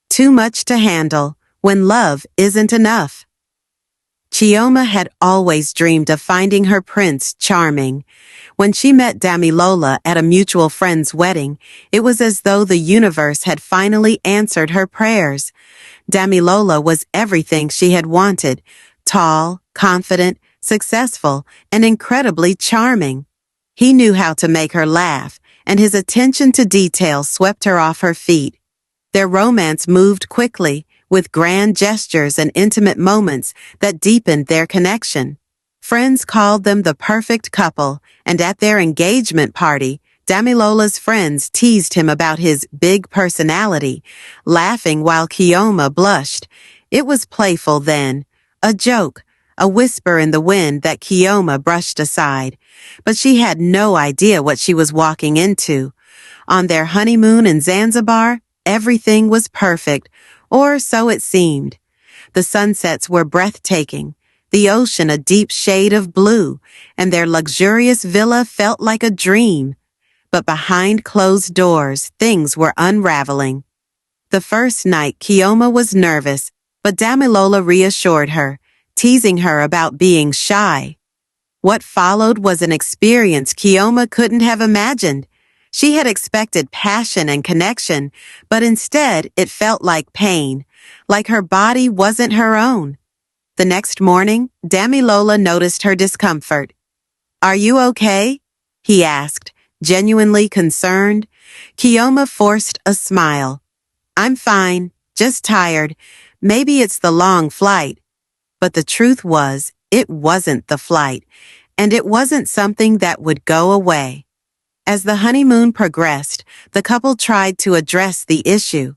Too much to handle when love isn't enough. Chioma had always dreamed of finding her prince charming. When she met Damilola at a mutual friend's wedding, it was as though the universe had finally answered her prayers. Damilola was everything she had wanted: tall, confident, successful, and incredibly charming. He knew how to make her laugh, and his attention to detail swept her off her feet. Their romance moved quickly, with grand gestures and intimate moments that deepened their connection. Friends called them the perfect couple, and at their engagement party, Damilola's friends teased him about his big personality, laughing while Chioma blushed. It was playful then, a joke, a whisper in the wind that Chioma brushed aside. But she had no idea what she was walking into. On their honeymoon in Zanzibar, everything was perfect, or so it seemed. The sunsets were breathtaking, the ocean a deep shade of blue, and their luxurious villa felt like a dream. But behind closed doors, things were unraveling. The first night, Chioma was nervous, but Damilola reassured her, teasing her about being shy. What followed was an experience Chioma couldn't have imagined. She had expected passion and connection, but instead it felt like pain, like her body wasn't her own. The next morning, Damilola noticed her discomfort. "Are you okay?" he asked, genuinely concerned. Chioma forced a smile. "I'm fine, just tired. Maybe it's the long flight." But the truth was, it wasn't the flight, and it wasn't something that would go away. As the honeymoon progressed, the couple tried to address the issue.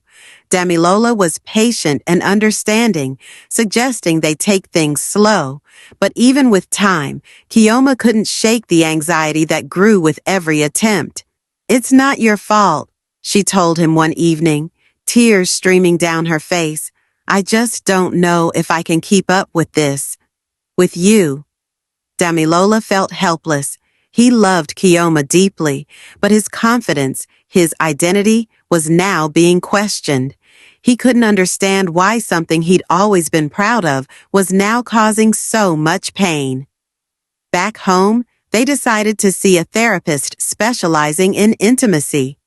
Damilola was patient and understanding, suggesting they take things slow. But even with time, Chioma couldn't shake the anxiety that grew with every attempt. "It's not your fault," she told him one evening, tears streaming down her face. "I just don't know if I can keep up with this. With you." Damilola felt helpless. He loved Chioma deeply, but his confidence, his identity, was now being questioned. He couldn't understand why something he'd always been proud of was now causing so much pain. Back home, they decided to see a therapist specializing in intimacy.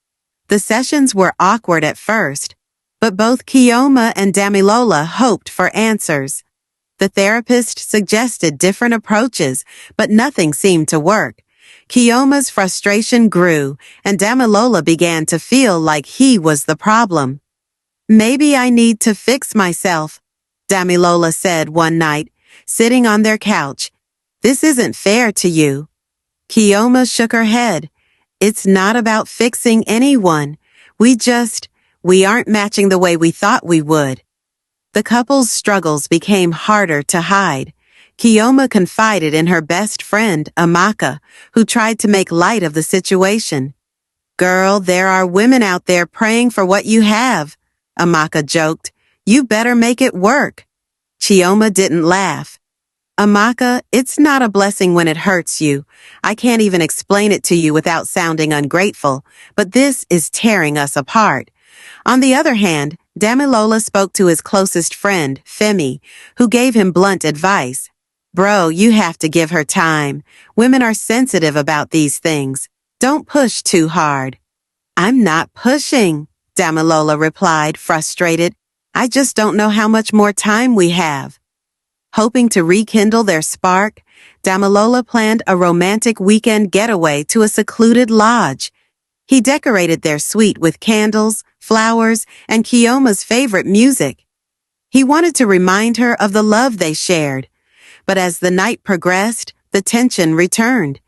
The sessions were awkward at first, but both Chioma and Damilola hoped for answers. The therapist suggested different approaches, but nothing seemed to work. Chioma's frustration grew, and Damilola began to feel like he was the problem. "Maybe I need to fix myself," Damilola said one night, sitting on their couch. "This isn't fair to you." Chioma shook her head. "It's not about fixing anyone. We aren't matching the way we thought we would." The couple's struggles became harder to hide. Chioma confided in her best friend, Amaka, who tried to make light of the situation. "Girl, there are women out there praying for what you have," Amaka joked. "You better make it work." Chioma didn't laugh. "Amaka, it's not a blessing when it hurts you. I can't even explain it to you without sounding ungrateful, but this is tearing us apart." On the other hand, Damilola spoke to his closest friend, Femi, who gave him blunt advice. "Bro, you have to give her time. Women are sensitive about these things. Don't push too hard." "I'm not pushing," Damilola replied, frustrated. "I just don't know how much more time we have." Hoping to rekindle their spark, Damilola planned a romantic weekend getaway to a secluded lodge. He decorated their suite with candles, flowers, and Chioma's favorite music. He wanted to remind her of the love they shared. But as the night progressed, the tension returned.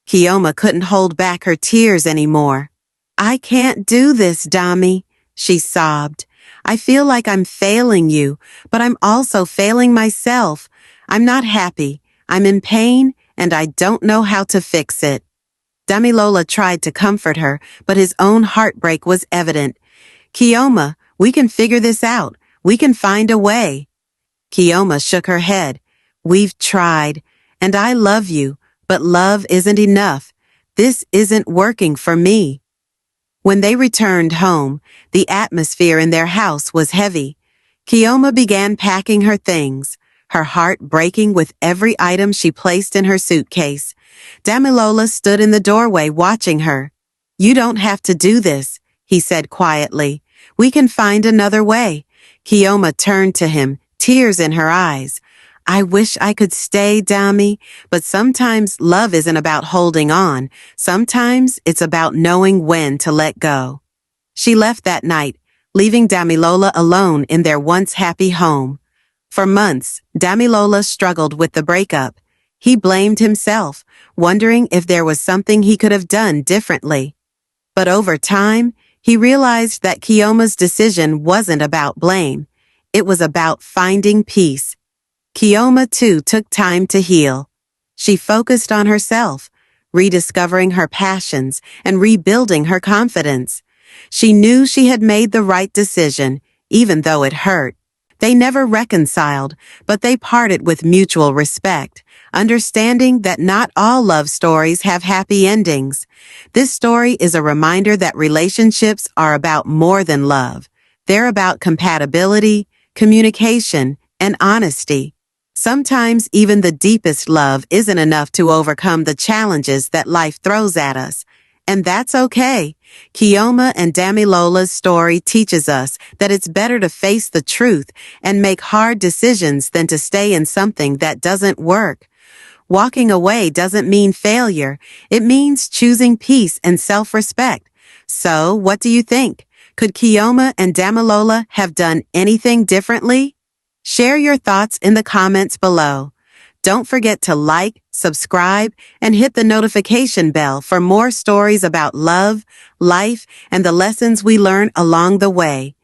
Chioma couldn't hold back her tears anymore. "I can't do this, Dami," she sobbed. "I feel like I'm failing you, but I'm also failing myself. I'm not happy. I'm in pain, and I don't know how to fix it." Damilola tried to comfort her, but his own heartbreak was evident. "Chioma, we can figure this out. We can find a way." Chioma shook her head. "We've tried, and I love you, but love isn't enough. This isn't working for me." When they returned home, the atmosphere in their house was heavy. Kioma began packing her things, her heart breaking with every item she placed in her suitcase. Damilola stood in the doorway watching her. "You don't have to do this," he said quietly. "We can find another way." Kioma turned to him, tears in her eyes. "I wish I could stay, Dami, but sometimes love isn't about holding on. Sometimes it's about knowing when to let go." She left that night, leaving Damilola alone in their once happy home. For months, Damilola struggled with the breakup. He blamed himself, wondering if there was something he could have done differently. But over time, he realized that Kioma's decision wasn't about blame. It was about finding peace. Kioma, too, took time to heal. She focused on herself, rediscovering her passions and rebuilding her confidence. She knew she had made the right decision, even though it hurt. They never reconciled, but they parted with mutual respect, understanding that not all love stories have happy endings. This story is a reminder that relationships are about more than love. They're about compatibility, communication, and honesty. Sometimes even the deepest love isn't enough to overcome the challenges that life throws at us. And that's okay. Kioma and Damilola's story teaches us that it's better to face the truth and make hard decisions than to stay in something that doesn't work. Walking away doesn't mean failure. It means choosing peace and self-respect. So, what do you think? Could Kioma and Damilola have done anything differently? Share your thoughts in the comments below. Don't forget to like, subscribe, and hit the notification bell for more stories about love, life, and the lessons we learn along the way.